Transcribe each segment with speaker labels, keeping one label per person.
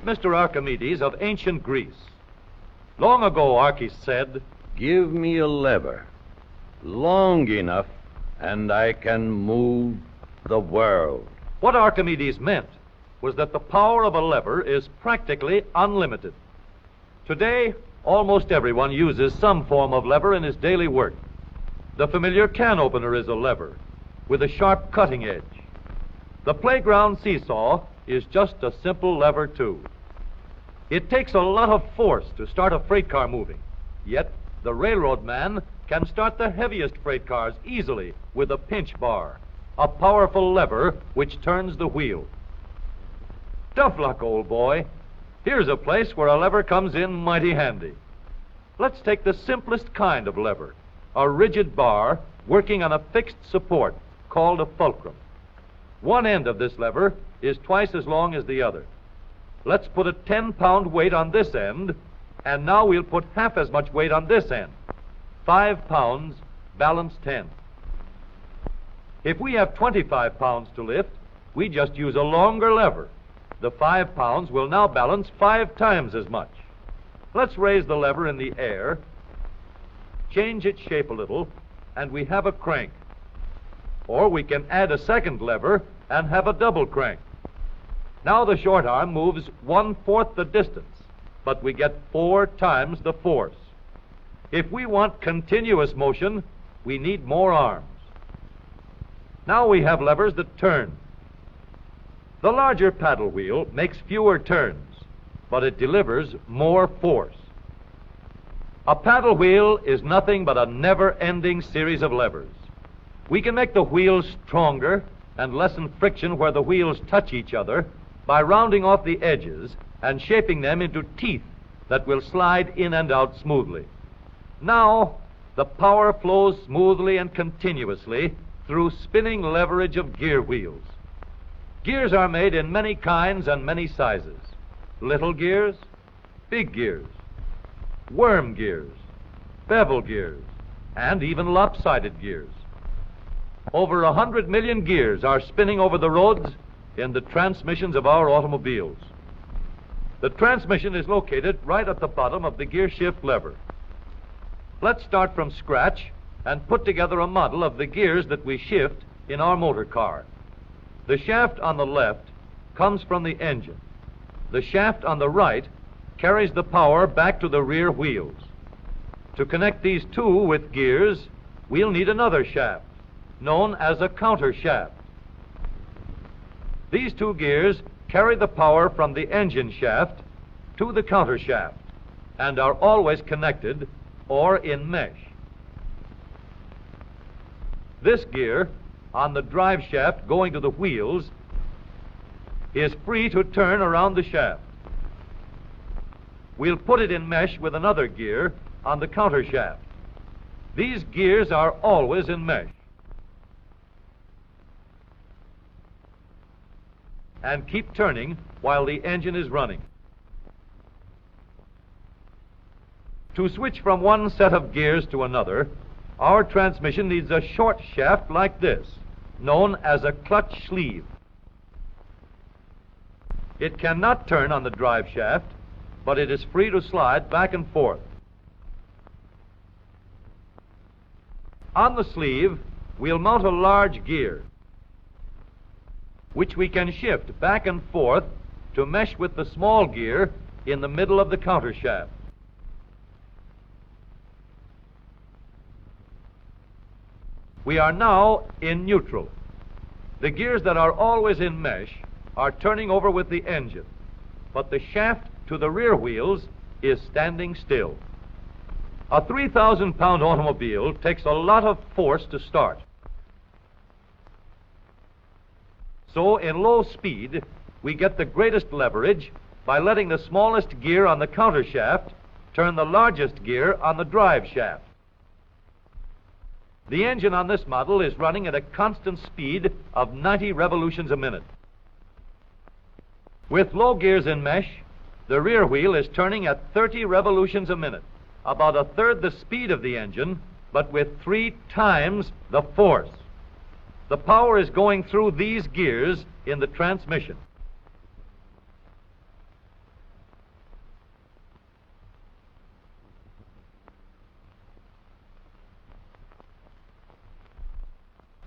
Speaker 1: Meet Mr. Archimedes of ancient Greece. Long ago, Archis said,
Speaker 2: "Give me a lever long enough, and I can move the world."
Speaker 1: What Archimedes meant was that the power of a lever is practically unlimited. Today, almost everyone uses some form of lever in his daily work. The familiar can opener is a lever with a sharp cutting edge. The playground seesaw is just a simple lever, too. It takes a lot of force to start a freight car moving, yet the railroad man can start the heaviest freight cars easily with a pinch bar, a powerful lever which turns the wheel. Tough luck, old boy. Here's a place where a lever comes in mighty handy. Let's take the simplest kind of lever, a rigid bar working on a fixed support called a fulcrum. One end of this lever is twice as long as the other. Let's put a 10-pound weight on this end, and now we'll put half as much weight on this end. 5 pounds, balance 10. If we have 25 pounds to lift, we just use a longer lever. The 5 pounds will now balance 5 times as much. Let's raise the lever in the air, change its shape a little, and we have a crank. Or we can add a second lever and have a double crank. Now the short arm moves 1/4 the distance, but we get 4 times the force. If we want continuous motion, we need more arms. Now we have levers that turn. The larger paddle wheel makes fewer turns, but it delivers more force. A paddle wheel is nothing but a never-ending series of levers. We can make the wheels stronger and lessen friction where the wheels touch each other by rounding off the edges and shaping them into teeth that will slide in and out smoothly. Now, the power flows smoothly and continuously through spinning leverage of gear wheels. Gears are made in many kinds and many sizes. Little gears, big gears, worm gears, bevel gears, and even lopsided gears. Over 100 million gears are spinning over the roads in the transmissions of our automobiles. The transmission is located right at the bottom of the gear shift lever. Let's start from scratch and put together a model of the gears that we shift in our motor car. The shaft on the left comes from the engine. The shaft on the right carries the power back to the rear wheels. To connect these two with gears, we'll need another shaft, known as a counter shaft. These two gears carry the power from the engine shaft to the counter shaft and are always connected or in mesh. This gear on the drive shaft going to the wheels is free to turn around the shaft. We'll put it in mesh with another gear on the counter shaft. These gears are always in mesh and keep turning while the engine is running. To switch from one set of gears to another, our transmission needs a short shaft like this, known as a clutch sleeve. It cannot turn on the drive shaft, but it is free to slide back and forth. On the sleeve, we'll mount a large gear, which we can shift back and forth to mesh with the small gear in the middle of the counter shaft. We are now in neutral. The gears that are always in mesh are turning over with the engine, but the shaft to the rear wheels is standing still. A 3,000-pound automobile takes a lot of force to start. So in low speed, we get the greatest leverage by letting the smallest gear on the counter shaft turn the largest gear on the drive shaft. The engine on this model is running at a constant speed of 90 revolutions a minute. With low gears in mesh, the rear wheel is turning at 30 revolutions a minute, about 1/3 the speed of the engine, but with 3 times the force. The power is going through these gears in the transmission.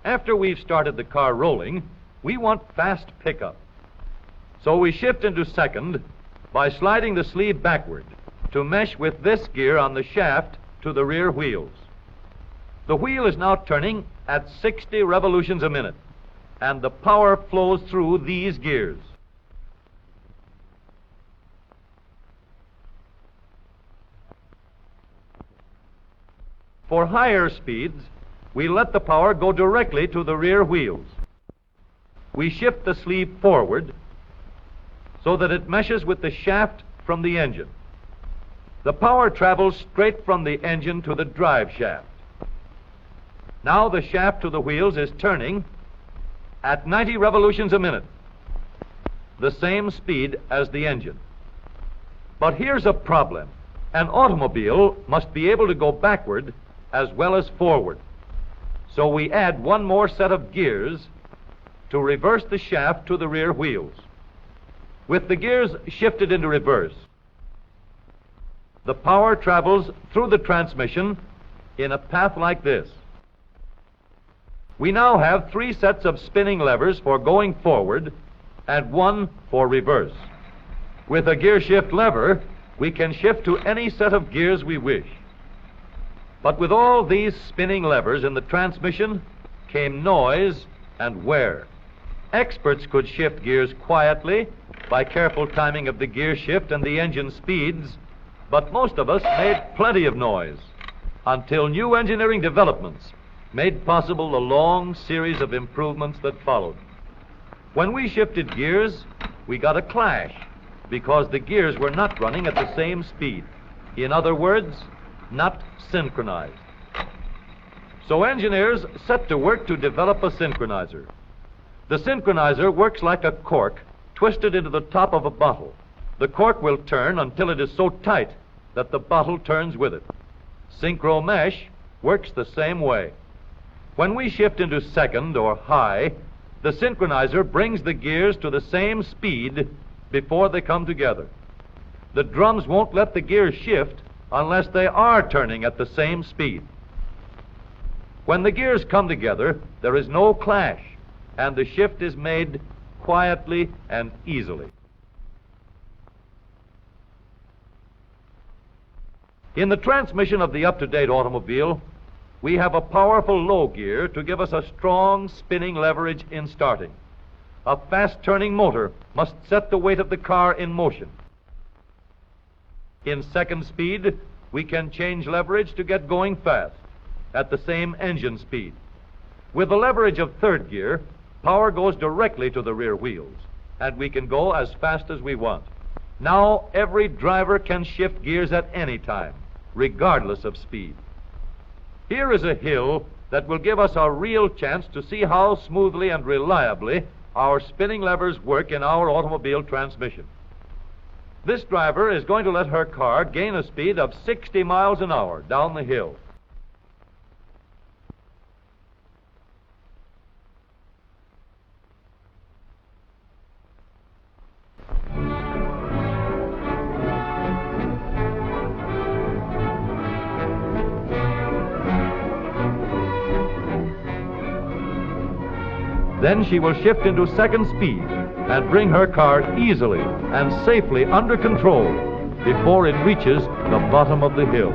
Speaker 1: After we've started the car rolling, we want fast pickup. So we shift into second by sliding the sleeve backward to mesh with this gear on the shaft to the rear wheels. The wheel is now turning at 60 revolutions a minute, and the power flows through these gears. For higher speeds, we let the power go directly to the rear wheels. We shift the sleeve forward so that it meshes with the shaft from the engine. The power travels straight from the engine to the drive shaft. Now the shaft to the wheels is turning at 90 revolutions a minute, the same speed as the engine. But here's a problem. An automobile must be able to go backward as well as forward. So we add one more set of gears to reverse the shaft to the rear wheels. With the gears shifted into reverse, the power travels through the transmission in a path like this. We now have 3 sets of spinning levers for going forward and 1 for reverse. With a gear shift lever, we can shift to any set of gears we wish. But with all these spinning levers in the transmission came noise and wear. Experts could shift gears quietly by careful timing of the gear shift and the engine speeds, but most of us made plenty of noise until new engineering developments made possible the long series of improvements that followed. When we shifted gears, we got a clash because the gears were not running at the same speed. In other words, not synchronized. So engineers set to work to develop a synchronizer. The synchronizer works like a cork twisted into the top of a bottle. The cork will turn until it is so tight that the bottle turns with it. Synchromesh works the same way. When we shift into second or high, the synchronizer brings the gears to the same speed before they come together. The drums won't let the gears shift unless they are turning at the same speed. When the gears come together, there is no clash, and the shift is made quietly and easily. In the transmission of the up-to-date automobile, we have a powerful low gear to give us a strong spinning leverage in starting. A fast-turning motor must set the weight of the car in motion. In second speed, we can change leverage to get going fast at the same engine speed. With the leverage of third gear, power goes directly to the rear wheels, and we can go as fast as we want. Now every driver can shift gears at any time, regardless of speed. Here is a hill that will give us a real chance to see how smoothly and reliably our spinning levers work in our automobile transmission. This driver is going to let her car gain a speed of 60 miles an hour down the hill. Then she will shift into second speed and bring her car easily and safely under control before it reaches the bottom of the hill.